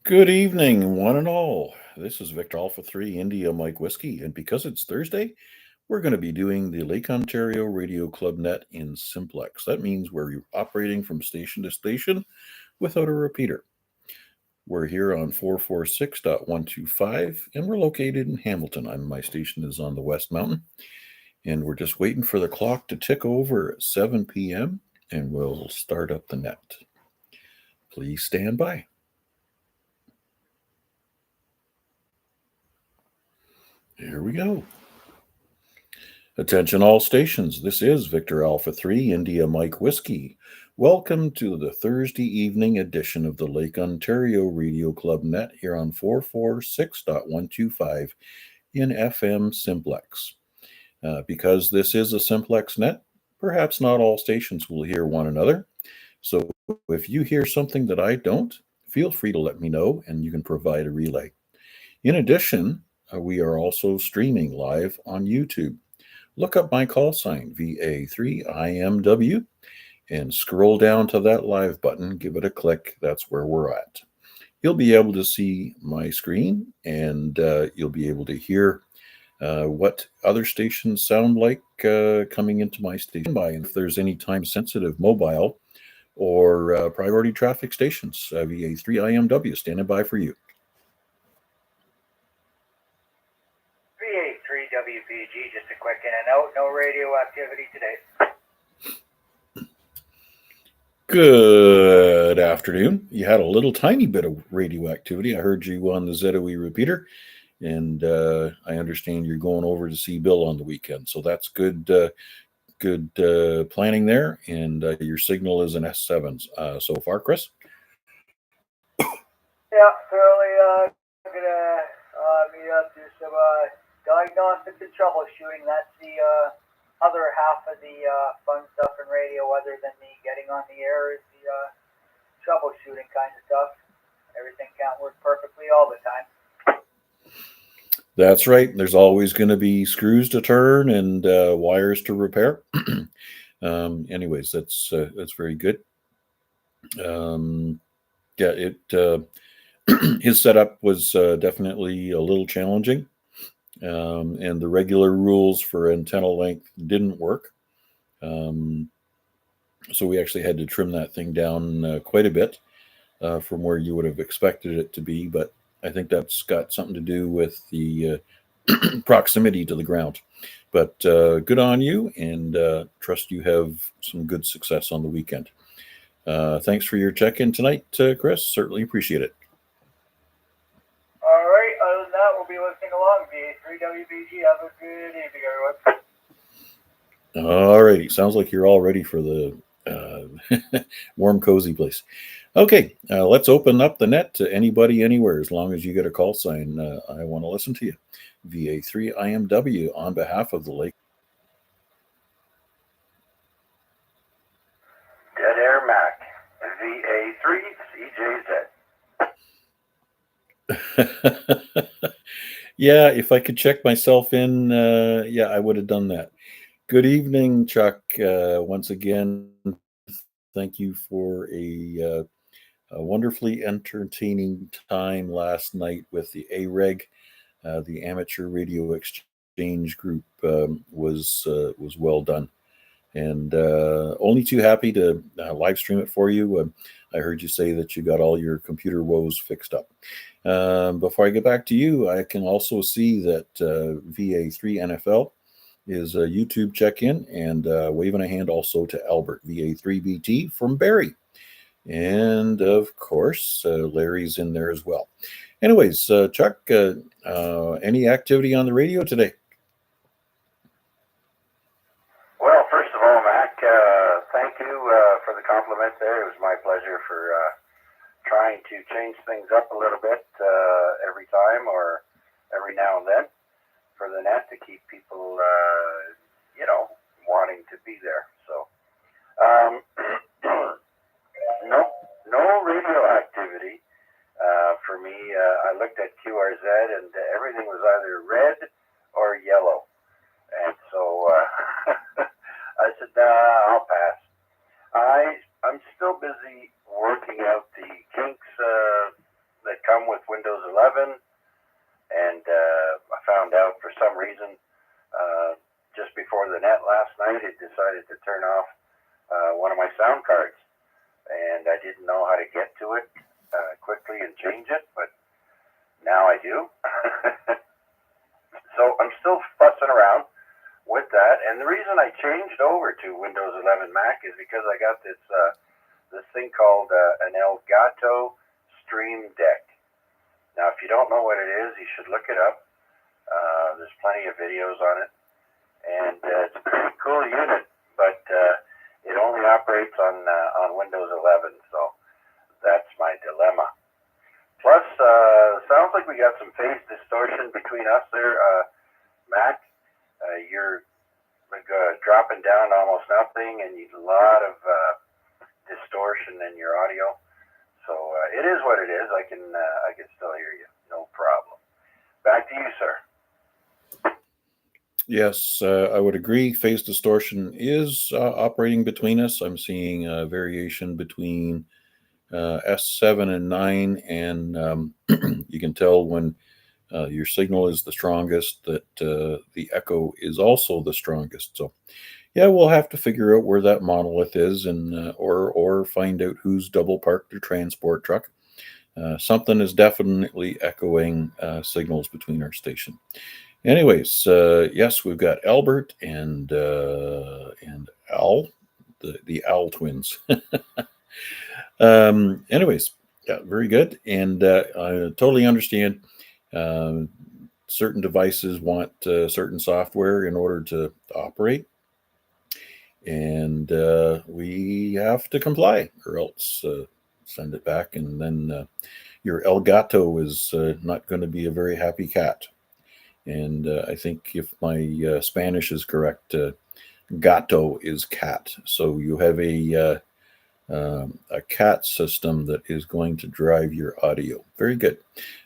Good evening, one and all. This is Victor Alpha 3 India Mike Whiskey, and because it's Thursday, we're going to be doing the Lake Ontario Radio Club Net in Simplex. That means we're operating from station to station without a repeater. We're here on 446.125, and we're located in Hamilton. My station is on the West Mountain, and we're just waiting for the clock to tick over at 7 p.m., and we'll start up the net. Please stand by. Here we go. Attention all stations, this is Victor Alpha 3 India Mike Whiskey. Welcome to the Thursday evening edition of the Lake Ontario Radio Club Net here on 446.125 in FM Simplex. Because this is a Simplex net, perhaps not all stations will hear one another. So if you hear something that I don't, feel free to let me know and you can provide a relay. In addition, we are also streaming live on YouTube. Look up my call sign, VA3IMW, and scroll down to that live button, give it a click. That's where we're at. You'll be able to see my screen and you'll be able to hear what other stations sound like coming into my station. By if there's any time sensitive mobile or priority traffic stations, VA3IMW standing by for you. VA3WPG, just a quick in and out, no radio activity today. Good afternoon. You had a little tiny bit of radioactivity. I heard you on the ZOE repeater, and I understand you're going over to see Bill on the weekend. So that's good. Good planning there, and your signal is an S7 so far, Chris. Yeah, fairly gonna meet up, do some diagnostics and troubleshooting. That's the other half of the fun stuff in radio, other than the getting on the air, is the troubleshooting kind of stuff. Everything can't work perfectly all the time. That's right. There's always going to be screws to turn and wires to repair. Anyways, that's very good. Yeah, his setup was definitely a little challenging, and the regular rules for antenna length didn't work. So we actually had to trim that thing down quite a bit from where you would have expected it to be. But I think that's got something to do with the proximity to the ground. But good on you, and trust you have some good success on the weekend. Thanks for your check-in tonight, Chris. Certainly appreciate it. All right, other than that, we'll be listening along. VA3WBG, have a good evening, everyone. All righty. Sounds like you're all ready for the warm, cozy place. Okay, let's open up the net to anybody, anywhere. As long as you get a call sign, I want to listen to you. VA3IMW on behalf of the Lake. Dead Air Mac, VA3CJZ. Yeah, if I could check myself in, yeah, I would have done that. Good evening, Chuck. Once again, thank you for a wonderfully entertaining time last night with the AREG, the Amateur Radio Exchange Group. Was well done, and only too happy to live stream it for you. I heard you say that you got all your computer woes fixed up. Before I get back to you, I can also see that VA3NFL is a YouTube check-in, and waving a hand also to Albert, VA3BT from Barrie. And of course, Larry's in there as well. Anyways, Chuck, any activity on the radio today? Well, first of all, Mac, thank you for the compliment there. It was my pleasure for trying to change things up a little bit every time or every now and then for the net to keep people, wanting to be there. So, no radio activity for me. I looked at QRZ and everything was either red or yellow. And so I said, nah, I'll pass. I'm still busy working out the kinks that come with Windows 11, and I found out for some reason just before the net last night, it decided to turn off one of my sound cards, and I didn't know how to get to it quickly and change it, but now I do. So I'm still fussing around with that, and the reason I changed over to Windows 11 Mac is because I got this thing called an Elgato Stream Deck. Now, if you don't know what it is, you should look it up. There's plenty of videos on it, and it's a pretty cool unit, but it only operates on Windows 11, so that's my dilemma. Plus, sounds like we got some phase distortion between us there, Matt. You're dropping down to almost nothing, and a lot of distortion in your audio. So it is what it is. I can still hear you, no problem. Back to you, sir. Yes, I would agree. Phase distortion is operating between us. I'm seeing a variation between S7 and 9, and you can tell when your signal is the strongest that the echo is also the strongest. So, yeah, we'll have to figure out where that monolith is, and or find out who's double parked their transport truck. Something is definitely echoing signals between our station. Anyways, yes, we've got Albert and Al, the Al twins. Anyways, yeah, very good, and I totally understand. Certain devices want certain software in order to operate, and we have to comply, or else send it back, and then your Elgato is not going to be a very happy cat. And I think if my Spanish is correct, gato is cat. So you have a cat system that is going to drive your audio. Very good.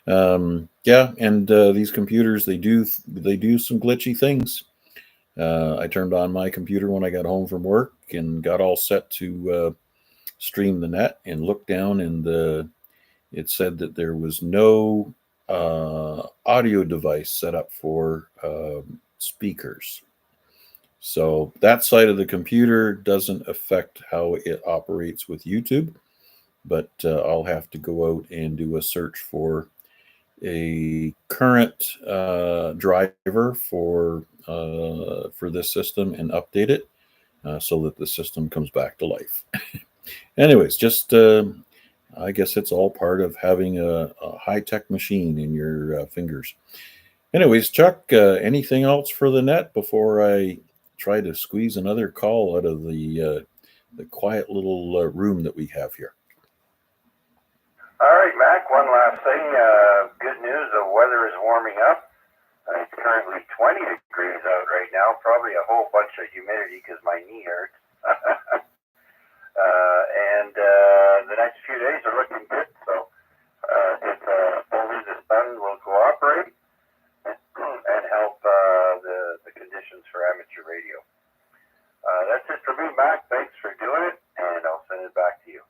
Yeah, and these computers, they do some glitchy things. I turned on my computer when I got home from work and got all set to stream the net, and looked down, and it said that there was no audio device set up for speakers. So that side of the computer doesn't affect how it operates with YouTube, but I'll have to go out and do a search for a current driver for this system and update it so that the system comes back to life. Anyways, just I guess it's all part of having a high-tech machine in your fingers. Anyways, Chuck, anything else for the net before I try to squeeze another call out of the quiet little room that we have here? All right, Mac, one last thing. Good news, the weather is warming up. It's currently 20 degrees out right now, probably a whole bunch of humidity because my knee hurts. And the next few days are looking good, so if only the sun will cooperate and help the conditions for amateur radio. That's it for me, Mac. Thanks for doing it, and I'll send it back to you.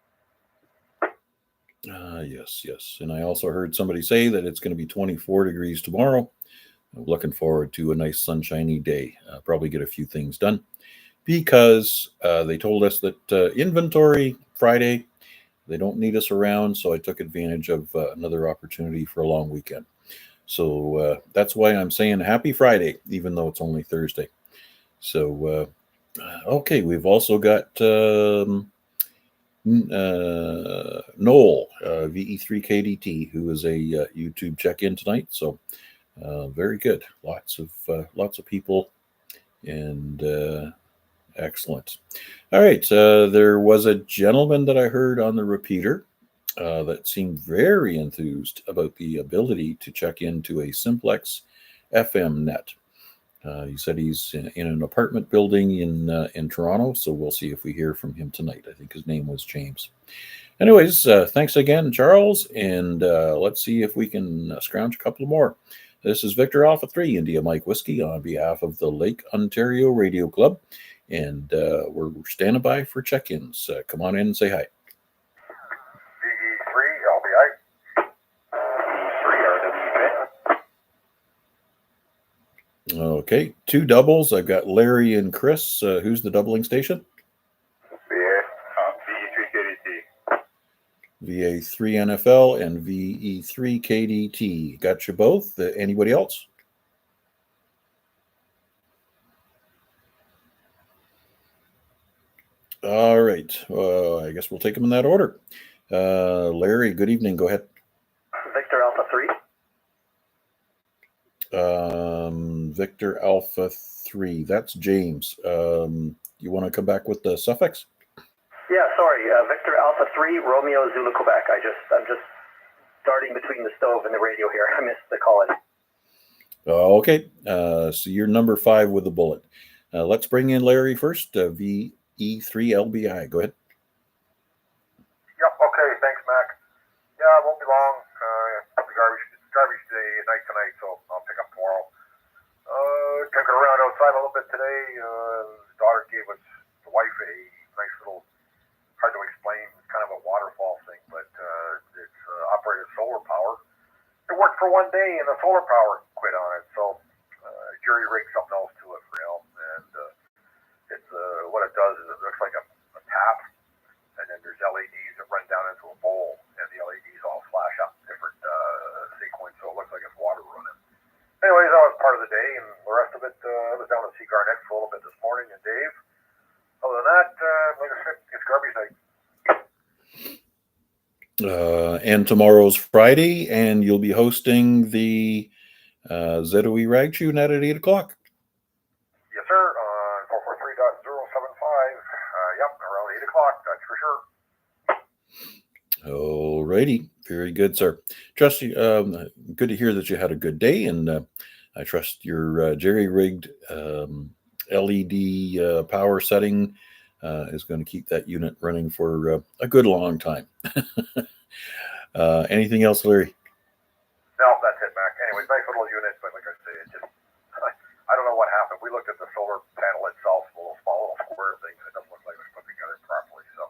Yes. And I also heard somebody say that it's going to be 24 degrees tomorrow. I'm looking forward to a nice sunshiny day. Probably get a few things done, because they told us that inventory Friday, they don't need us around, so I took advantage of another opportunity for a long weekend. So that's why I'm saying happy Friday, even though it's only Thursday. So, okay, we've also got Noel, VE3KDT, who is a YouTube check-in tonight. So very good. Lots of people, and excellent. All right. There was a gentleman that I heard on the repeater that seemed very enthused about the ability to check into a Simplex FM net. He said he's in an apartment building in Toronto, so we'll see if we hear from him tonight. I think his name was James. Anyways, thanks again, Charles, and let's see if we can scrounge a couple more. This is Victor Alpha 3 India Mike Whiskey on behalf of the Lake Ontario Radio Club, and we're standing by for check-ins. Come on in and say hi. VE3, I'll be right. Okay, 2 doubles. I've got Larry and Chris. Who's the doubling station? VA3KDT. VA3 NFL and VE3 KDT. Got you both. Anybody else? All right. I guess we'll take them in that order. Larry, good evening. Go ahead. Victor Alpha 3. Victor Alpha 3. That's James. You want to come back with the suffix? Yeah, sorry. Victor Alpha 3, Romeo Zulu Quebec. I'm just starting between the stove and the radio here. I missed the call in. Okay. So you're number 5 with the bullet. Let's bring in Larry first. VE3LBI. Go ahead. Yep. Okay. Thanks, Mac. Yeah, it won't be long. It's garbage day, night tonight, so I'll pick up tomorrow. Took it around outside a little bit today. His daughter gave the wife a nice little, hard to explain, it's kind of a waterfall thing, but it's operated solar power. It worked for one day, and the solar power quit on it, so jury rigged something else to it for him, and it's what it does is it looks like a tap, and then there's LEDs that run down into a bowl, and the LEDs all flash up different sequence, so it looks like it's water running. Anyways, that was part of the day, and the rest of it, I was down to see Garnett for a little bit this morning, and Dave. Other than that, like I said, it's garbage night. And tomorrow's Friday, and you'll be hosting the ZOE Rag Chew night at 8 o'clock. Yes, sir, on 443.075. Yep, around 8 o'clock, that's for sure. All righty. Very good, sir. Trust you. Good to hear that you had a good day, and I trust your jerry-rigged LED power setting is going to keep that unit running for a good long time. Anything else, Larry? No, that's it, Mac. Anyways, nice little unit, but like I say, it just, I don't know what happened. We looked at the solar panel itself, a little small, little square thing, and it doesn't look like it was put together properly. So,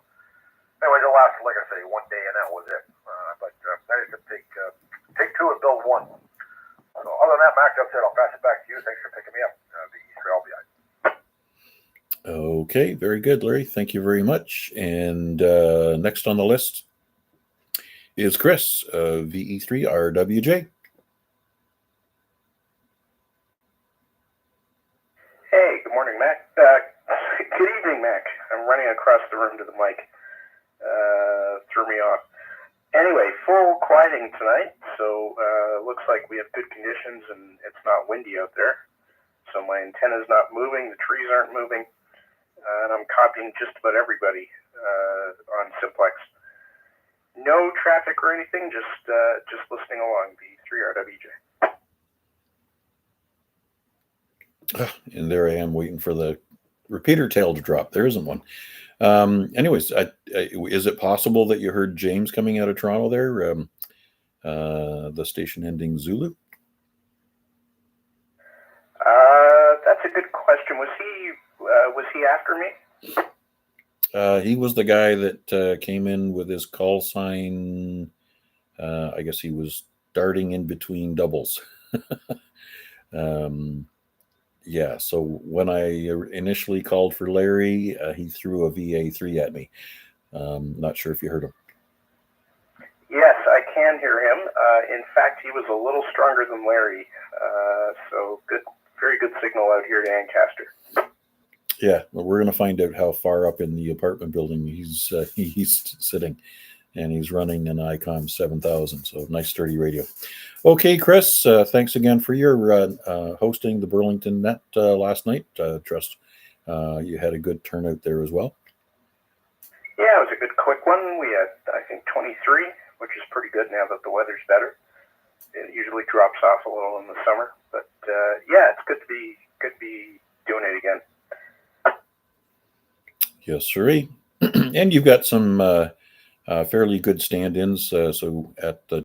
anyways, it lasted, like I say, one day, and that was it. But that is to take 2 and build 1. So, other than that, Mac, that's it. I'll pass it back to you. Thanks for picking me up. The E3LBI. Okay, very good, Larry. Thank you very much. And next on the list is Chris, VE3RWJ. Hey, good morning, Mac. Good evening, Mac. I'm running across the room to the mic. Threw me off. Anyway, full quieting tonight, so looks like we have good conditions and it's not windy out there. So my antenna's not moving, the trees aren't moving, and I'm copying just about everybody on Simplex. No traffic or anything, just listening along, the 3RWJ. And there I am waiting for the repeater tail to drop. There isn't one. Anyways, is it possible that you heard James coming out of Toronto there? The station ending Zulu? That's a good question. Was he after me? He was the guy that came in with his call sign. I guess he was darting in between doubles. Yeah, so when I initially called for Larry, he threw a VA3 at me. Not sure if you heard him. Yes, I can hear him. In fact, he was a little stronger than Larry. So good, very good signal out here to Ancaster. Yeah, well, we're going to find out how far up in the apartment building he's sitting, and he's running an ICOM 7000. So nice, sturdy radio. Okay, Chris, thanks again for your hosting the Burlington Net last night. Trust you had a good turnout there as well. Yeah, it was a good quick one. We had, I think, 23, which is pretty good now that the weather's better. It usually drops off a little in the summer, but yeah, it's good to be doing it again. Yes, sirree. And you've got some fairly good stand-ins. So at the